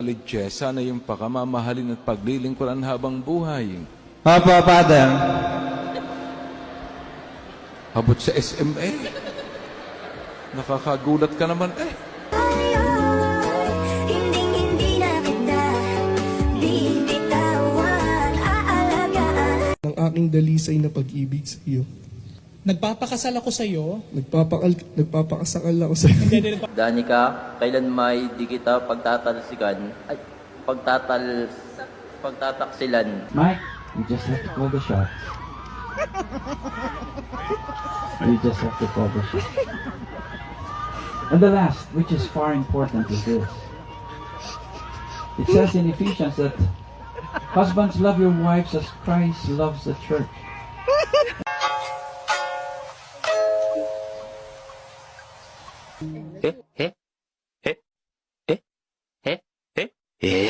Lidje, sana yung pakamamahalin at paglilingkuran habang buhay. Opo, Father. Habot sa SMA. Nakakagulat ka naman eh. Hindi na kita bibitawan, aalagaan. Ng aking dalisay na pag-ibig sa iyo. Nagpapakasal ako sa iyo. Nagpapakasakal ako sa iyo. Danica, kailan may di kita pagtatalsikan, ay, pagtataksilan. Mike, you just have to call the shots. You just have to call the shots. And the last, which is far important, is this. It says in Ephesians that husbands, love your wives as Christ loves the church. Eh?